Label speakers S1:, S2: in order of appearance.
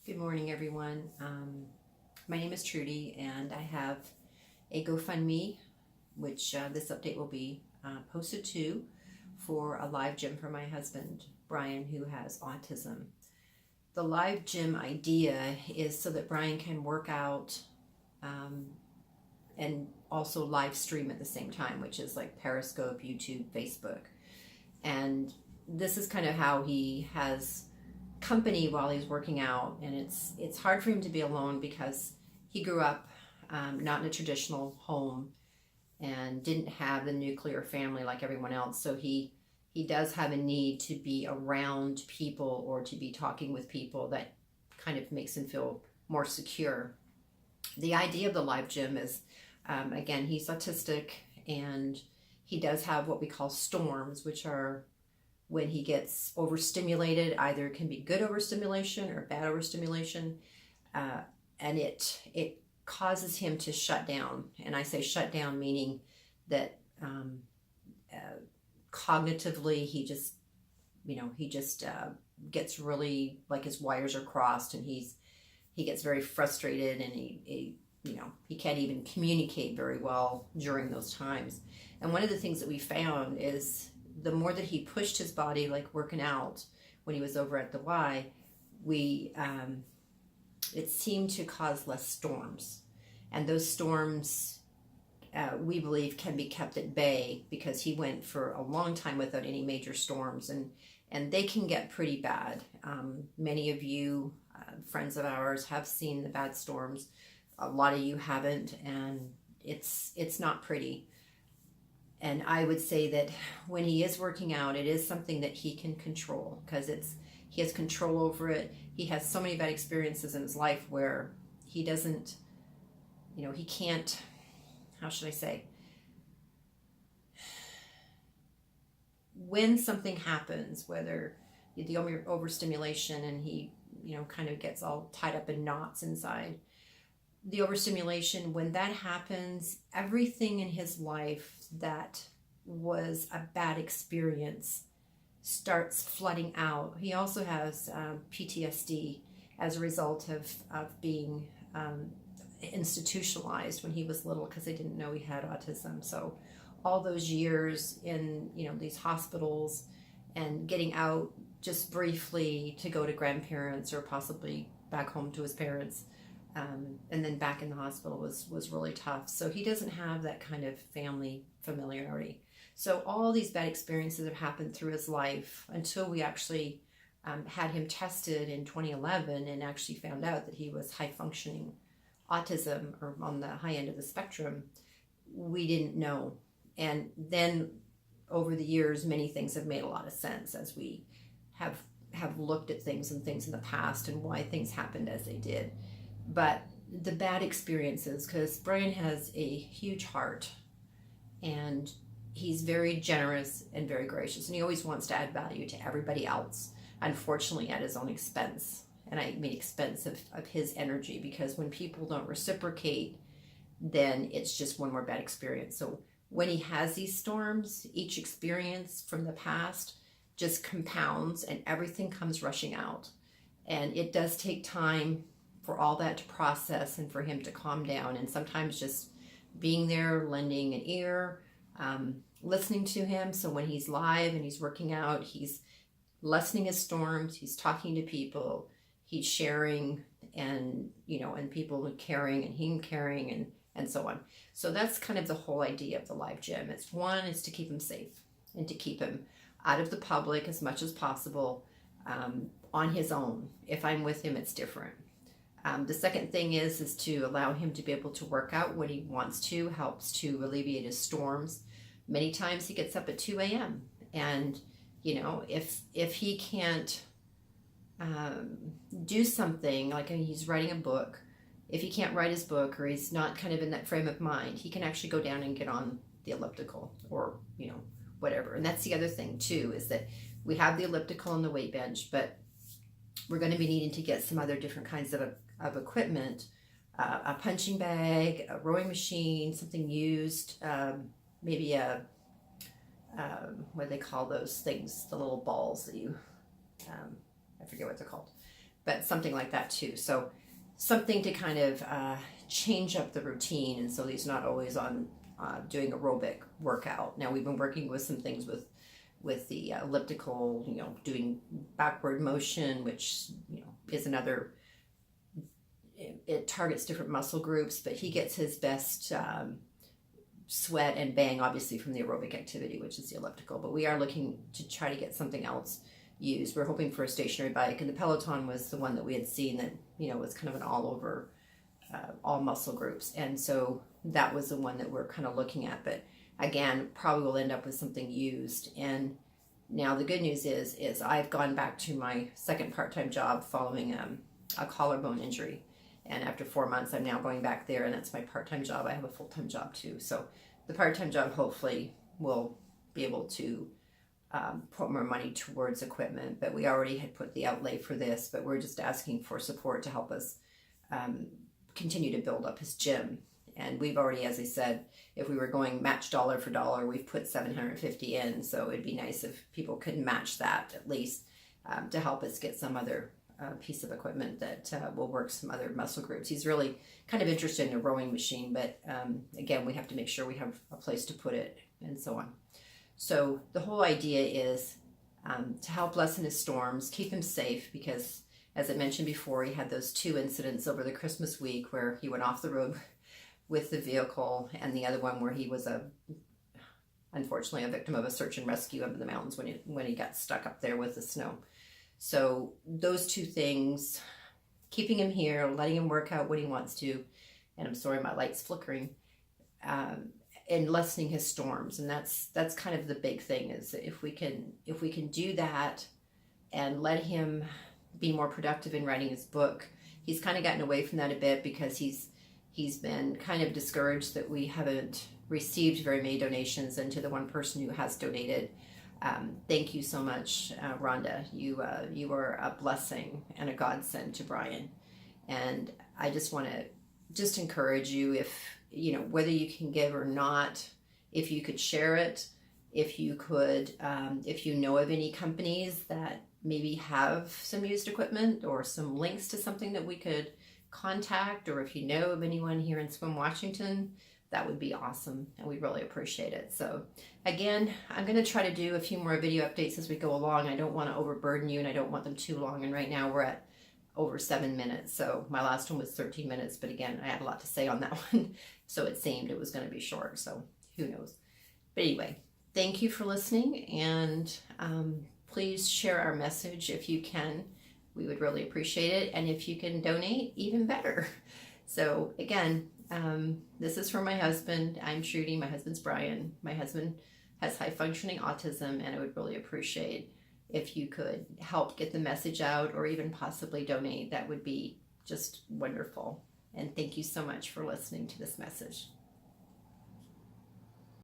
S1: Good morning, everyone. My name is Trudy, and I have a GoFundMe, which this update will be posted to, for a live gym for my husband, Brian, who has autism. The live gym idea is so that Brian can work out um, and also live stream at the same time, which is like Periscope, YouTube, Facebook. And this is kind of how he has company while he's working out, and it's hard for him to be alone because he grew up not in a traditional home and didn't have the nuclear family like everyone else. So he does have a need to be around people or to be talking with people. That kind of makes him feel more secure. The idea of the live gym is, again, he's autistic, and he does have what we call storms, which are when he gets overstimulated. Either it can be good overstimulation or bad overstimulation, and it causes him to shut down. And I say shut down meaning that uh, cognitively he just gets really, like, his wires are crossed, and he gets very frustrated, and he can't even communicate very well during those times. And one of the things that we found is the more that he pushed his body, like working out when he was over at the Y, we it seemed to cause less storms. And those storms, we believe, can be kept at bay because he went for a long time without any major storms, and they can get pretty bad. Many of you, friends of ours, have seen the bad storms. A lot of you haven't, and it's not pretty. And I would say that when he is working out, it is something that he can control because he has control over it. He has so many bad experiences in his life where he doesn't, he can't, how should I say, when something happens, whether the overstimulation and he, kind of gets all tied up in knots inside, the overstimulation, when that happens, everything in his life that was a bad experience starts flooding out. He also has PTSD as a result of being institutionalized when he was little because they didn't know he had autism. So all those years in these hospitals and getting out just briefly to go to grandparents or possibly back home to his parents, and then back in the hospital was really tough. So he doesn't have that kind of family familiarity. So all these bad experiences have happened through his life until we actually had him tested in 2011 and actually found out that he was high functioning autism, or on the high end of the spectrum. We didn't know. And then over the years, many things have made a lot of sense as we have looked at things in the past and why things happened as they did. But the bad experiences, because Brian has a huge heart, and he's very generous and very gracious, and he always wants to add value to everybody else, unfortunately at his own expense. And I mean expense of his energy, because when people don't reciprocate, then it's just one more bad experience. So when he has these storms, each experience from the past just compounds and everything comes rushing out. And it does take time for all that to process and for him to calm down. And sometimes just being there, lending an ear, listening to him. So when he's live and he's working out, he's lessening his storms, he's talking to people, he's sharing, and and people caring, and him caring, and so on. So that's kind of the whole idea of the live gym. It's one is to keep him safe and to keep him out of the public as much as possible, on his own. If I'm with him, it's different. The second thing is to allow him to be able to work out when he wants to, helps to alleviate his storms. Many times he gets up at 2 a.m. and if he can't do something, like he's writing a book, if he can't write his book, or he's not kind of in that frame of mind, he can actually go down and get on the elliptical, or whatever. And that's the other thing too, is that we have the elliptical and the weight bench, but we're going to be needing to get some other different kinds of equipment, a punching bag, a rowing machine, something used, maybe what do they call those things, the little balls that you, I forget what they're called, but something like that too. So something to kind of change up the routine, and so he's not always on doing aerobic workout. Now we've been working with some things with the elliptical, doing backward motion, which is another. It targets different muscle groups, but he gets his best sweat and bang obviously from the aerobic activity, which is the elliptical. But we are looking to try to get something else used. We're hoping for a stationary bike, and the Peloton was the one that we had seen that was kind of an all over all muscle groups, and so that was the one that we're kind of looking at. But again, probably will end up with something used. And now the good news is I've gone back to my second part-time job following a collarbone injury, and after 4 months I'm now going back there, and that's my part-time job. I have a full-time job too, so the part-time job hopefully will be able to put more money towards equipment. But we already had put the outlay for this, but we're just asking for support to help us continue to build up his gym. And we've already, as I said, if we were going match dollar for dollar, we've put $750 in, so it'd be nice if people could match that at least to help us get some other piece of equipment that will work some other muscle groups. He's really kind of interested in a rowing machine, but again, we have to make sure we have a place to put it and so on. So the whole idea is to help lessen his storms, keep him safe, because as I mentioned before, he had those 2 incidents over the Christmas week where he went off the road with the vehicle, and the other one where he was unfortunately a victim of a search and rescue up in the mountains when he got stuck up there with the snow. So those 2 things, keeping him here, letting him work out what he wants to, and I'm sorry my light's flickering, and lessening his storms. And that's kind of the big thing, is if we can do that and let him be more productive in writing his book. He's kind of gotten away from that a bit because he's been kind of discouraged that we haven't received very many donations. And to the one person who has donated, thank you so much, Rhonda. You are a blessing and a godsend to Brian. And I just want to just encourage you, if whether you can give or not, if you could share it, if you could, if you know of any companies that maybe have some used equipment or some links to something that we could contact, or if you know of anyone here in Swim, Washington, that would be awesome, and we really appreciate it. So again, I'm going to try to do a few more video updates as we go along. I don't want to overburden you, and I don't want them too long, and right now we're at over 7 minutes. So my last one was 13 minutes, but again, I had a lot to say on that one, so it seemed it was going to be short, so who knows. But anyway, thank you for listening, and please share our message if you can. We would really appreciate it. And if you can donate, even better. So again, this is for my husband. I'm Trudy. My husband's Brian. My husband has high functioning autism, and I would really appreciate if you could help get the message out, or even possibly donate. That would be just wonderful. And thank you so much for listening to this message.